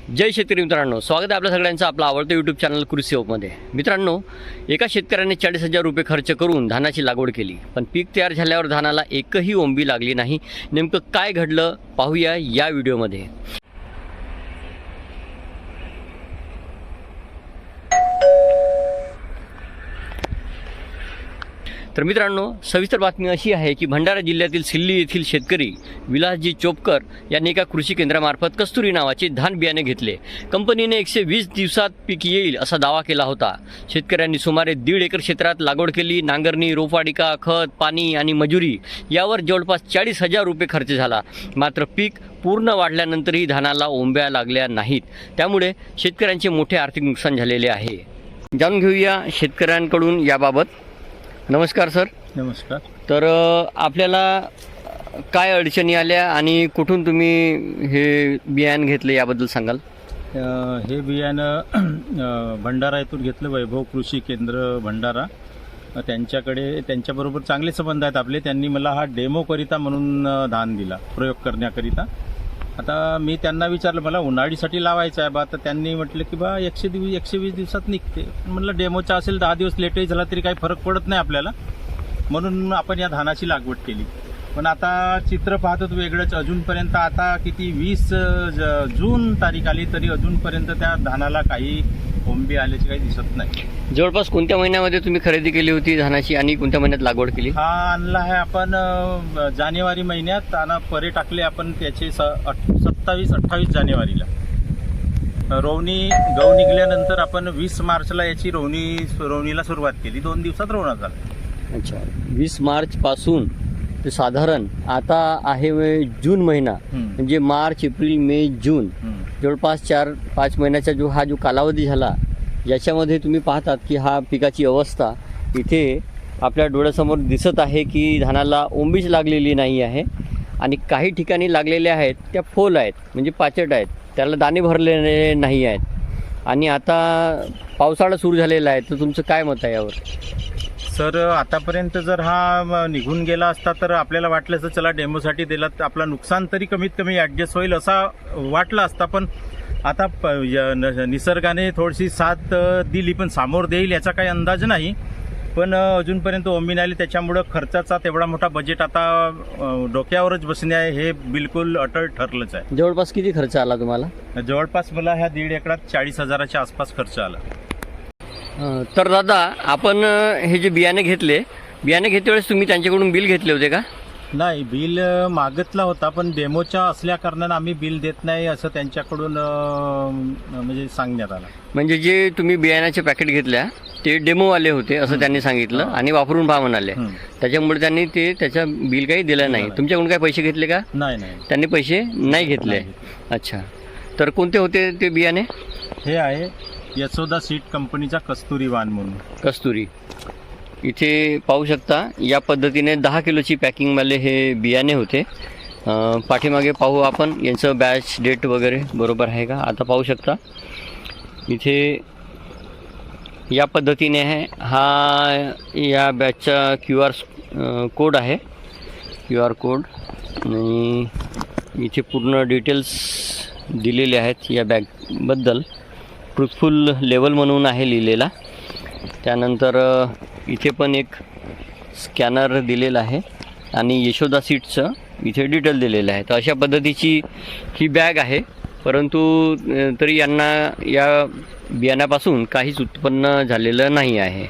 जय शेतकरी मित्रांनो, स्वागत आहे आपल्या सगळ्यांचं आपलं आवडतं यूट्यूब चॅनल कृषी मध्ये। मित्रांनो, एका शेतकऱ्याने 40,000 रुपये खर्च करून धानाची लागवड केली, पण पीक तयार झाल्यावर धानाला एकही ओंबी लागली नाही। नेमकं काय घडलं पाहूया या व्हिडिओमध्ये। तर मित्रांनो, सविस्तर बातमी अशी आहे की भंडारा जिल्ह्यातील सिल्ली येथील शेतकरी विलासजी चोपकर यांनी एका कृषी केंद्रामार्फत कस्तुरी नावाचे धान बियाणे घेतले। कंपनीने 120 दिवसात पीक येईल असा दावा केला होता। शेतकऱ्यांनी सुमारे 1.5 एकर क्षेत्रात लागवड केली। नांगरणी, रोपवाटिका, खत, पाणी आणि मजुरी यावर जवळपास 40,000 रुपये खर्च झाला। मात्र पीक पूर्ण वाढल्यानंतरही धानाला ओंब्या लागल्या नाहीत, त्यामुळे शेतकऱ्यांचे मोठे आर्थिक नुकसान झालेले आहे। जाणून घेऊया शेतकऱ्यांकडून याबाबत। नमस्कार सर। नमस्कार। तर आपल्याला काय अडचणी आल्या आणि कुठून तुम्ही हे बियाणं घेतले याबद्दल सांगाल? हे बियाणं भंडारा येथून घेतलं, वैभव कृषी केंद्र भंडारा। त्यांच्याबरोबर चांगले संबंध आहेत आपले। त्यांनी मला हा डेमोकरिता म्हणून धान दिला, प्रयोग करण्याकरिता। आता मी त्यांना विचारलं, मला उन्हाळीसाठी लावायचं आहे बा। तर त्यांनी म्हटलं की बा 120 दिवसात निघते। म्हटलं डेमोचा असेल 10 दिवस लेटही झाला तरी काही फरक पडत नाही आपल्याला, म्हणून आपण या धानाची लागवड केली। पण आता चित्र पाहतो वेगळंच। अजूनपर्यंत आता किती 20 जून तारीख आली तरी अजूनपर्यंत त्या धानाला काही ओंबी आल्याची काही दिसत नाही। जवळपास कोणत्या महिन्यामध्ये तुम्ही खरेदी केली होती धानाची आणि कोणत्या महिन्यात लागवड केली? हा आणला आहे आपण जानेवारी महिन्यात, आणि परे टाकले आपण त्याचे 27-28 जानेवारीला। गहू निघल्यानंतर आपण 20 मार्चला याची रोवणीला सुरुवात केली। 2 दिवसात रोवणा झाला। अच्छा, 20 मार्च पासून ते साधारण आता आहे जून महिना, म्हणजे मार्च, एप्रिल, मे, जून, जवळपास 4-5 महिन्याचा जो कालावधी झाला, याच्यामध्ये तुम्ही पाहतात की हा पिकाची अवस्था इथे आपल्या डोळ्यासमोर दिसत आहे की धानाला ओंबीच लागलेली नाही आहे। आणि काही ठिकाणी लागलेल्या आहेत त्या फोल आहेत, म्हणजे पाचट आहेत, त्याला दाणे भरलेले नाही आहेत। आणि आता पावसाळा सुरू झालेला आहे, तर तुमचं काय मत आहे यावर? सर, आतापर्यंत जर हा निघून गेला असता तर आपल्याला वाटलं असतं चला डेमोसाठी दिला तर आपलं नुकसान तरी कमीत कमी ॲडजस्ट होईल असा वाटला असता। पण आता निसर्गाने थोडीशी साथ दिली, पण सामोर देईल याचा काही अंदाज नाही। पण अजूनपर्यंत ओंबी नाही आली, त्याच्यामुळं खर्चाचा तेवढा मोठा बजेट आता डोक्यावरच बसणे आहे हे बिलकुल अटळ ठरलंच आहे। जवळपास किती खर्च आला तुम्हाला? जवळपास मला ह्या 1.5 एकरात 40,000च्या आसपास खर्च आला। तर दादा, आपण हे जे बियाणे घेतले वेळेस तुम्ही त्यांच्याकडून बिल घेतले होते का? नाही, बिल मागितला होता, पण डेमोच्या असल्या कारणाने आम्ही बिल देत नाही असं त्यांच्याकडून म्हणजे सांगण्यात आलं। म्हणजे जे तुम्ही बियाण्याचे पॅकेट घेतल्या ते डेमोवाले होते असं त्यांनी सांगितलं आणि वापरून पहा म्हणाले, त्याच्यामुळे त्यांनी त्याचा बिल काही दिलं नाही। तुमच्याकडून काय पैसे घेतले का? नाही, त्यांनी पैसे नाही घेतले। अच्छा, तर कोणते होते ते बियाणे? हे आहे यशोदा सीड कंपनीचा कस्तुरी वाण म्हणून। कस्तुरी इथे पाहू शकता, या पद्धतीने 10 किलोची पॅकिंगवाले हे बियाणे होते। पाठीमागे पाहू आपण यांचं बॅच डेट वगैरे बरोबर आहे का? आता पाहू शकता इथे या पद्धतीने आहे। हा या बॅचचा QR कोड आहे, QR कोड, आणि इथे पूर्ण डिटेल्स दिलेले आहेत या बॅगबद्दल। ट्रूथफुल लेवल म्हणून आहे लिहिलेला। त्यानंतर इथे पण एक स्कॅनर दिलेला आहे आणि यशोदा सीड्सचं इथे डिटेल दिलेलं आहे। तर अशा पद्धतीची ही बॅग आहे, परंतु तरी यांना या बियाण्यापासून काहीच उत्पन्न झालेलं नाही आहे।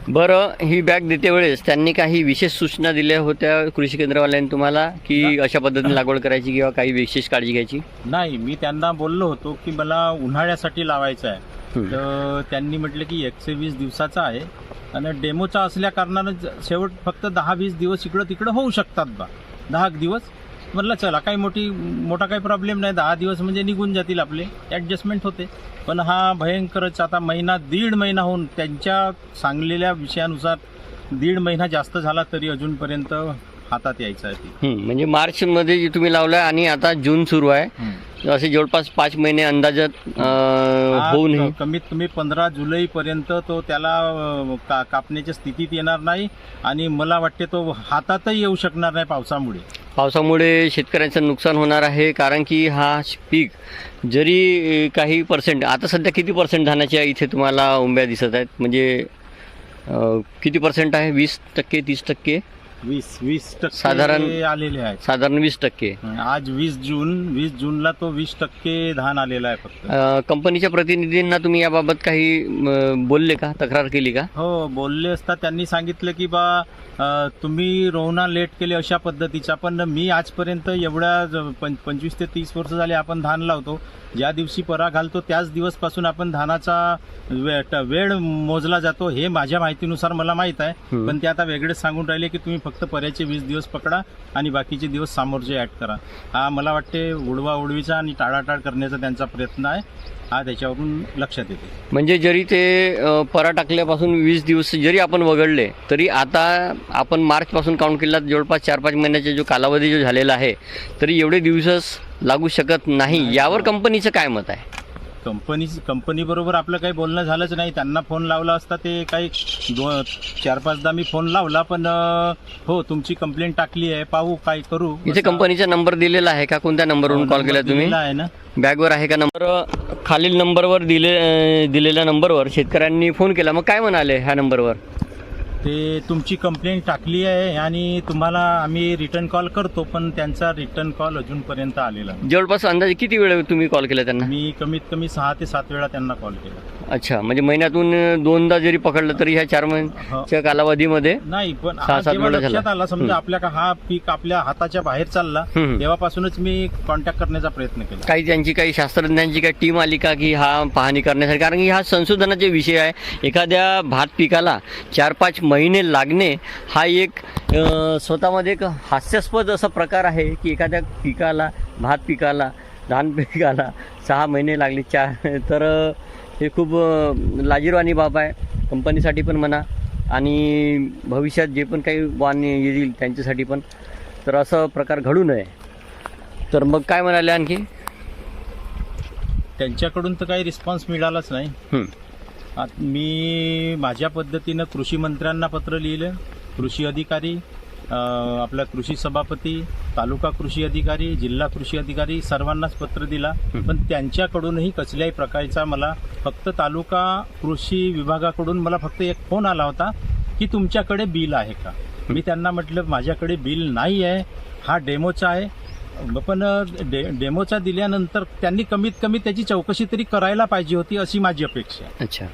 बरं, ही बॅग देते वेळेस त्यांनी काही विशेष सूचना दिल्या होत्या कृषी केंद्रवाल्यांनी तुम्हाला, की अशा पद्धतीने लागवड करायची किंवा काही विशेष काळजी घ्यायची? नाही, मी त्यांना बोललो होतो की मला उन्हाळ्यासाठी लावायचं आहे। तर त्यांनी म्हटलं की 120 दिवसाचा आहे आणि डेमोचा असल्या कारणानं शेवट फक्त 10-20 दिवस इकडं तिकडं होऊ शकतात बा, 10 दिवस। म्हटलं चला, काही मोठा काही प्रॉब्लेम नाही, 10 दिवस म्हणजे निघून जातील, आपले ॲडजस्टमेंट होते। पण हा भयंकरच आता 1.5 महिना होऊन त्यांच्या सांगलेल्या विषयानुसार 1.5 महिना जास्त झाला तरी अजूनपर्यंत हातात यायचं आहे ती। म्हणजे मार्चमध्ये जे तुम्ही लावलं आणि आता जून सुरू आहे, असे जवळपास 5 महिने अंदाजात होऊ नये. कमीत कमी 15 जुलैपर्यंत तो त्याला कापण्याच्या स्थितीत येणार नाही आणि मला वाटते तो हातातही येऊ शकणार नाही पावसामुळे शेतकऱ्यांचं नुकसान होणार आहे. कारण की हा पीक जरी काही पर्सेंट, आता सध्या किती पर्सेंट धानाच्या इथे तुम्हाला उंब्या दिसत आहेत, म्हणजे किती पर्सेंट आहे? 20%, 30%? 20% साधारण आलेले आहेत. साधारण 20%. आज 20 जूनला तो 20% धान आलेला आहे फक्त. कंपनीच्या प्रतिनिधींना तुम्ही याबाबत काही बोलले का, तक्रार केली का? हो, बोलले असता त्यांनी सांगितलं की तुम्ही रोवणा लेट केले अशा पद्धतीचा, पण मी आजपर्यंत एवढ्या 25 ते 30 वर्ष झाले आपण धान लावतो. ज्या दिवशी परा घालतो त्याच दिवसपासून आपण धानाचा वेळ मोजला जातो, हे माझ्या माहितीनुसार मला माहीत आहे. पण ते आता वेगळेच सांगून राहिले की तुम्ही फक्त पऱ्याचे 20 दिवस पकडा आणि बाकीचे दिवस समोरचे ॲड करा. हा मला वाटते उडवाउडवीचा आणि टाळाटाळ करण्याचा त्यांचा प्रयत्न आहे. हा त्याच्यावरून लक्षात येते. म्हणजे जरी ते परा टाकल्यापासून 20 दिवस जरी आपण वगळले तरी आता आपण मार्चपासून काउंट केला जवळपास 4-5 महिन्याचा जो कालावधी जो झालेला आहे, तरी एवढे दिवसच लागू शकत नाही. यावर कंपनीचं काय मत आहे? कंपनी बरोबर आपलं काही बोलणं झालंच नाही. त्यांना फोन लावला असता, ते काही 4-5दा मी फोन लावला, पण हो तुमची कंप्लेंट टाकली आहे, पाहू काय करू. इथे कंपनीचा नंबर दिलेला आहे का? कोणत्या नंबरवरून कॉल केला तुम्ही? आहे ना, बॅगवर आहे का नंबर? खालील नंबरवर दिलेल्या नंबरवर शेतकऱ्यांनी फोन केला, मग काय म्हणाले ह्या नंबरवर? ते तुमची कंप्लेंट टाकली आहे आणि तुम्हाला आम्ही रिटर्न कॉल करतो, पण त्यांचा रिटर्न कॉल अजूनपर्यंत आलेला नाही. जवळपास अंदाजे किती वेळ तुम्ही कॉल केला त्यांना? मी कमीत कमी 6 ते 7 वेळा त्यांना कॉल केला. अच्छा, म्हणजे महिन्यातून 2दा जरी पकडलं तरी ह्या 4 महिन्याच्या कालावधीमध्ये नाही. पण 6-7 वेळा लक्षात आला, समजा आपल्या हा पीक आपल्या हाताच्या बाहेर चालला, तेव्हापासूनच मी कॉन्टॅक्ट करण्याचा प्रयत्न केला. काही शास्त्रज्ञांची काही टीम आली का की हा पाहणी करण्यासाठी? कारण की हा संशोधनाचे विषय आहे. एखाद्या भात पिकाला 4-5 महिने लागणे हा एक स्वतःमध्ये एक हास्यास्पद असा प्रकार आहे की एखाद्या पिकाला, भात पिकाला, धान पिकाला 6 महिने लागले तर हे खूप लाजिरवाणी बाब आहे कंपनीसाठी पण म्हणा आणि भविष्यात जे पण काही वाण येईल त्यांच्यासाठी पण. तर असं प्रकार घडू नये. तर मग काय म्हणाले आणखी? त्यांच्याकडून तर काही रिस्पॉन्स मिळालाच नाही. मी माझ्या पद्धतीनं कृषी मंत्र्यांना पत्र लिहिलं, कृषी अधिकारी, आपला कृषी सभापती, तालुका कृषी अधिकारी, जिल्हा कृषी अधिकारी सर्वांनाच पत्र दिला, पण त्यांच्याकडूनही कसल्याही प्रकारचा मला फक्त तालुका कृषी विभागाकडून मला फक्त एक फोन आला होता की तुमच्याकडे बिल आहे का. मी त्यांना म्हटलं माझ्याकडे बिल नाही आहे, हा डेमोचा आहे. पण डेमोचा दिल्यानंतर त्यांनी कमीत कमी त्याची चौकशी तरी करायला पाहिजे होती, अशी माझी अपेक्षा आहे. अच्छा.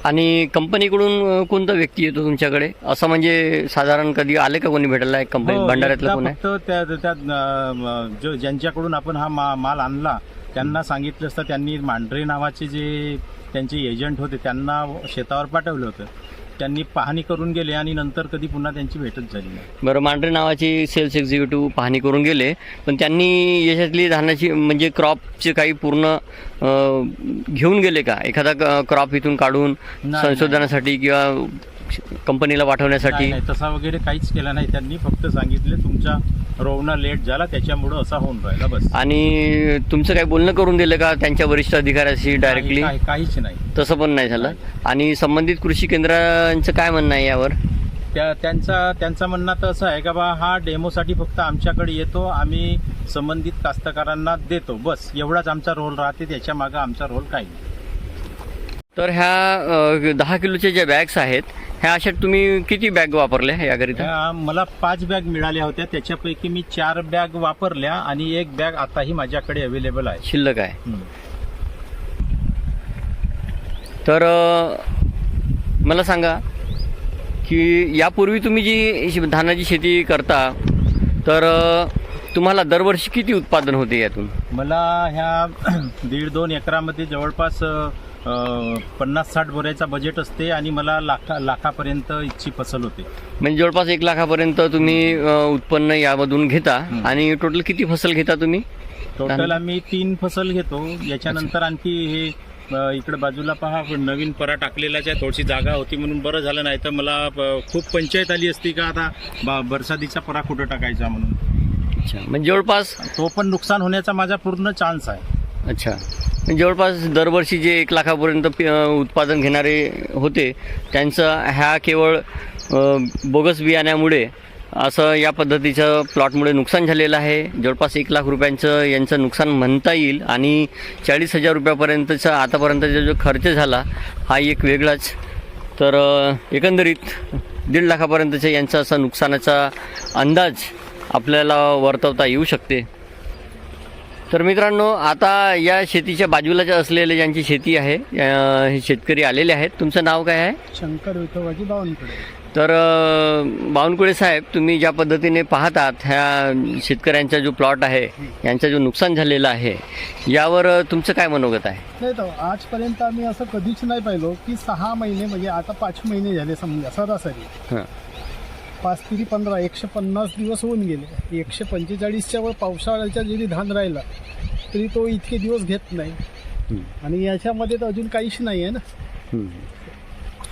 आणि कंपनीकडून कोणता व्यक्ती येतो तुमच्याकडे असं, म्हणजे साधारण कधी आले का कोणी भेटायला? कंपनी भंडाऱ्यातला कोण आहे? फक्त त्या ज्यांच्याकडून आपण हा माल आणला त्यांना सांगितलं असतं. त्यांनी मांढरे नावाचे जे त्यांचे एजंट होते त्यांना शेतावर पाठवलं होतं. त्यांनी पाहणी करून गेले आणि नंतर कधी पुन्हा त्यांची भेटच झाली नाही. बरं, मांढरे नावाचे सेल्स एक्झिक्युटिव्ह पाहणी करून गेले, पण त्यांनी याच्यातली धानाची म्हणजे क्रॉपचे काही पूर्ण घेऊन गेले का? एखादा क्रॉप इथून काढून संशोधनासाठी किंवा कंपनीला पाठवण्यासाठी? नाही, तसा वगैरे काहीच केला नाही. त्यांनी फक्त सांगितले तुमचा रोवणा लेट झाला त्याच्यामुळं असा होऊन राहिला, बस. आणि तुमचं काही बोलणं करून दिलं का त्यांच्या वरिष्ठ अधिकाऱ्याशी डायरेक्टली? काहीच नाही, तसं पण नाही झालं. आणि संबंधित कृषी केंद्रांचं काय म्हणणं आहे यावर? त्यांचं म्हणणं तर असं आहे का हा डेमोसाठी फक्त आमच्याकडे येतो, आम्ही संबंधित कास्तकारांना देतो, बस एवढाच आमचा रोल राहते, त्याच्या मागं आमचा रोल काही नाही. तर ह्या 10 किलोच्या ज्या बॅग्स आहेत ह्या अशा तुम्ही किती बॅग वापरल्या याकरिता? मला 5 बॅग मिळाल्या होत्या, त्याच्यापैकी मी 4 बॅग वापरल्या आणि 1 बॅग आताही माझ्याकडे अवेलेबल आहे, शिल्लक आहे. तर मला सांगा की यापूर्वी तुम्ही जी धानाची शेती करता तर तुम्हाला दरवर्षी किती उत्पादन होते यातून? मला ह्या 1.5-2 एकरामध्ये जवळपास 50-60 बोऱ्याचा बजेट असते आणि मला लाखापर्यंत इतकी फसल होते. म्हणजे जवळपास 1 लाखापर्यंत तुम्ही उत्पन्न यामधून घेता. आणि टोटल किती फसल घेता तुम्ही? टोटल आम्ही 3 फसल घेतो. याच्यानंतर आणखी हे इकडे बाजूला पहा नवीन परा टाकलेलाच आहे, थोडीशी जागा होती म्हणून बरं झालं, नाही तर मला खूप पंचायत आली असती का आता बरसातीचा परा कुठं टाकायचा म्हणून. अच्छा, म्हणजे जवळपास तो पण नुकसान होण्याचा माझा पूर्ण चान्स आहे. अच्छा, म्हणजे जवळपास दरवर्षी जे 1 लाखापर्यंत उत्पादन घेणारे होते त्यांचं ह्या केवळ बोगस बियाण्यामुळे असं या पद्धतीचं प्लॉटमुळे नुकसान झालेलं आहे. जवळपास 1 लाख रुपयांचं यांचं नुकसान म्हणता येईल आणि 40,000 रुपयापर्यंतचा आतापर्यंतचा जो खर्च झाला हा एक वेगळाच. तर एकंदरीत 1.5 लाखापर्यंतच्या यांचा असा नुकसानाचा अंदाज आपल्याला वर्तवता येऊ शकते. तर मित्रांनो, आता या शेतीच्या बाजूलाच असलेले ज्यांची शेती आहे हे शेतकरी आलेले आहेत. तुमचं नाव काय आहे? शंकर विठोबाजी बावनकुळे. तर बावनकुळे साहेब, तुम्ही ज्या पद्धतीने पाहतात ह्या शेतकऱ्यांचा जो प्लॉट आहे यांचा जो नुकसान झालेला आहे यावर तुमचं काय मनोगत आहे? नाही तर आजपर्यंत आम्ही असं कधीच नाही पाहिलो की 6 महिने म्हणजे आता 5 महिने झाले समजा सरासरी. हां, 5 तिरी 15 150 दिवस होऊन गेले. 145च्या वर पावसाळ्याच्या जरी धान राहिला तरी तो इतके दिवस घेत नाही. आणि याच्यामध्ये तर अजून काहीच नाही आहे ना.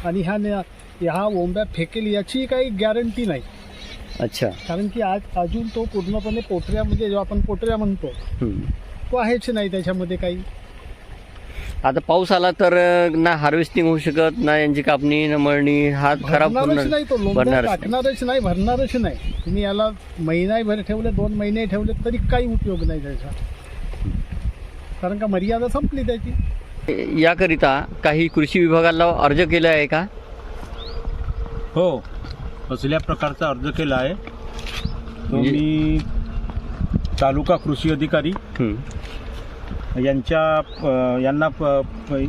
आणि ह्या ओंब्या फेकेल याची काही गॅरंटी नाही. अच्छा, कारण की अजून तो पूर्णपणे पोटऱ्या म्हणजे जो आपण पोटऱ्या म्हणतो तो आहेच नाही त्याच्यामध्ये काही. आता पाऊस आला तर ना हार्वेस्टिंग होऊ शकत, ना यांची कापणी ना मळणी, हात खराब भरणारच नाही तो लोंब्या भरणारच नाही. टाकणारच नाही, भरणारच नाही. तुम्ही याला महिनाभर ठेवले 2 महिने ठेवले तरी काही उपयोग नाही त्याचा, कारण का मर्यादा संपली त्याची. याकरिता काही कृषी विभागाला अर्ज केला आहे का? हो, असल्या प्रकारचा अर्ज केला आहे तो मी तालुका कृषी अधिकारी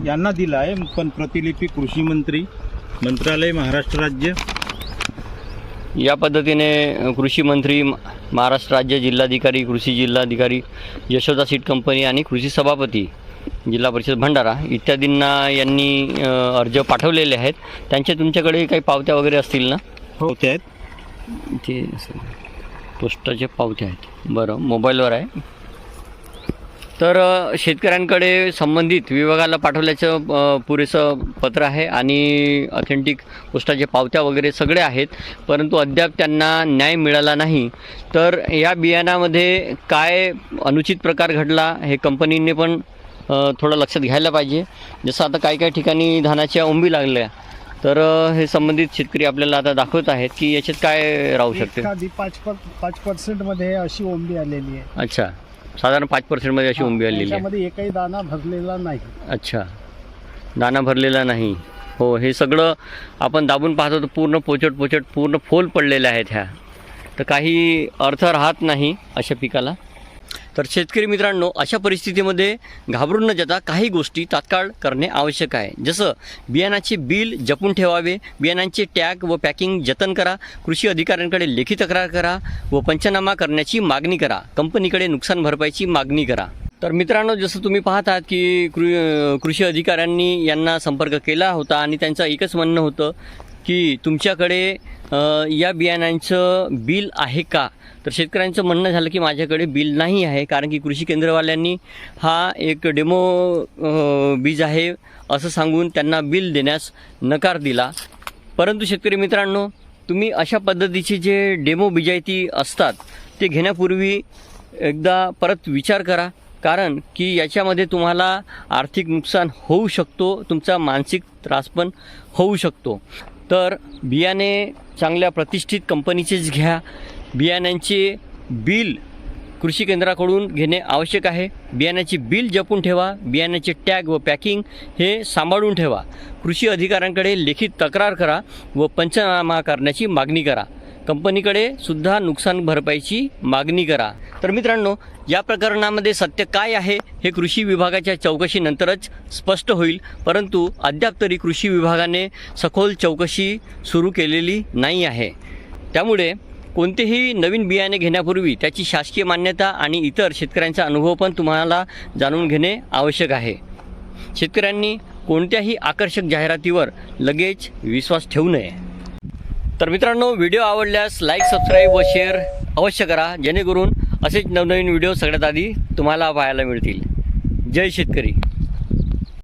यांना दिला आहे. पण प्रतिलिपी कृषी मंत्री मंत्रालय महाराष्ट्र राज्य या पद्धतीने कृषी मंत्री महाराष्ट्र राज्य, जिल्हाधिकारी, कृषी जिल्हाधिकारी, यशोदा सीड कंपनी आणि कृषी सभापती जिल्हा परिषद भंडारा इत्यादींना यांनी अर्ज पाठवलेले आहेत. त्यांचे तुमच्याकडे काही पावत्या वगैरे असतील ना? हो, ते आहेत. ते पोस्टाचे पावत्या आहेत. बरं, मोबाईलवर आहे. तर शेतकऱ्यांकडे संबंधित विभागाला पाठवल्याचं पुरेसं पत्र आहे आणि ऑथेंटिक पोस्टाचे पावत्या वगैरे सगळे आहेत, परंतु अद्याप त्यांना न्याय मिळाला नाही. तर या बियाणामध्ये काय अनुचित प्रकार घडला हे कंपनीने पण थोडं लक्षात घ्यायला पाहिजे. जसं आता काही ठिकाणी धानाच्या ओंबी लागल्या, तर हे संबंधित शेतकरी आपल्याला आता दाखवत आहेत की याच्यात काय राहू शकते. 5% मध्ये अशी ओंबी आलेली आहे. अच्छा, साधारण 5% मध्ये अशी ओंबी आलेली आहे. त्याच्यामध्ये एकही दाना भरलेला नाही. अच्छा, दाना भरलेला नाही. हो, हे सगळं आपण दाबून पाहतो तर पूर्ण पोचट पूर्ण फोल पडलेले आहेत ह्या. तर काही अर्थ राहत नाही अशा पिकाला. तर शेतकरी मित्रांनो, अशा परिस्थितीमध्ये घाबरून न जाता काही गोष्टी तात्काळ करणे आवश्यक आहे. जसं बियाणाचे बिल जपून ठेवावे, बियाणांचे टॅग व पॅकिंग जतन करा, कृषी अधिकाऱ्यांकडे लेखी तक्रार करा व पंचनामा करण्याची मागणी करा, कंपनीकडे नुकसान भरपाईची मागणी करा. तर मित्रांनो, जसं तुम्ही पाहतात की कृषी अधिकाऱ्यांनी यांना संपर्क केला होता आणि त्यांचं एकच म्हणणं होतं की तुमच्याकडे या बियाणांचं बिल आहे का? तर शेतकऱ्यांचं म्हणणं झालं की माझ्याकडे बिल नाही आहे, कारण की कृषी केंद्रवाल्यांनी हा एक डेमो बीज आहे असं सांगून त्यांना बिल देण्यास नकार दिला. परंतु शेतकरी मित्रांनो, तुम्ही अशा पद्धतीचे जे डेमो बिजायती असतात ते घेण्यापूर्वी एकदा परत विचार करा, कारण की याच्यामध्ये तुम्हाला आर्थिक नुकसान होऊ शकतो, तुमचा मानसिक त्रास पण होऊ शकतो. तर बियाणे चांगल्या प्रतिष्ठित कंपनीचेच घ्या. बियाण्यांचे बिल कृषी केंद्राकडून घेणे आवश्यक आहे. बियाण्याचे बिल जपून ठेवा, बियाण्याचे टॅग व पॅकिंग हे सांभाळून ठेवा, कृषी अधिकाऱ्यांकडे लेखी तक्रार करा व पंचनामा करण्याची मागणी करा, कंपनीकडे सुद्धा नुकसान भरपाईची मागणी करा. तर मित्रांनो, या प्रकरणामध्ये सत्य काय आहे हे कृषी विभागाच्या चौकशीनंतरच स्पष्ट होईल, परंतु अद्याप तरी कृषी विभागाने सखोल चौकशी सुरू केलेली नाही आहे. त्यामुळे कोणतेही नवीन बियाणे घेण्यापूर्वी त्याची शासकीय मान्यता आणि इतर शेतकऱ्यांचा अनुभव पण तुम्हाला जाणून घेणे आवश्यक आहे. शेतकऱ्यांनी कोणत्याही आकर्षक जाहिरातीवर लगेच विश्वास ठेवू नये. तर मित्रांनो, व्हिडिओ आवडल्यास लाईक, सबस्क्राईब व शेअर अवश्य करा, जेणेकरून असेच नवनवीन व्हिडिओ सगळ्यात आधी तुम्हाला पाहायला मिळतील. जय शेतकरी.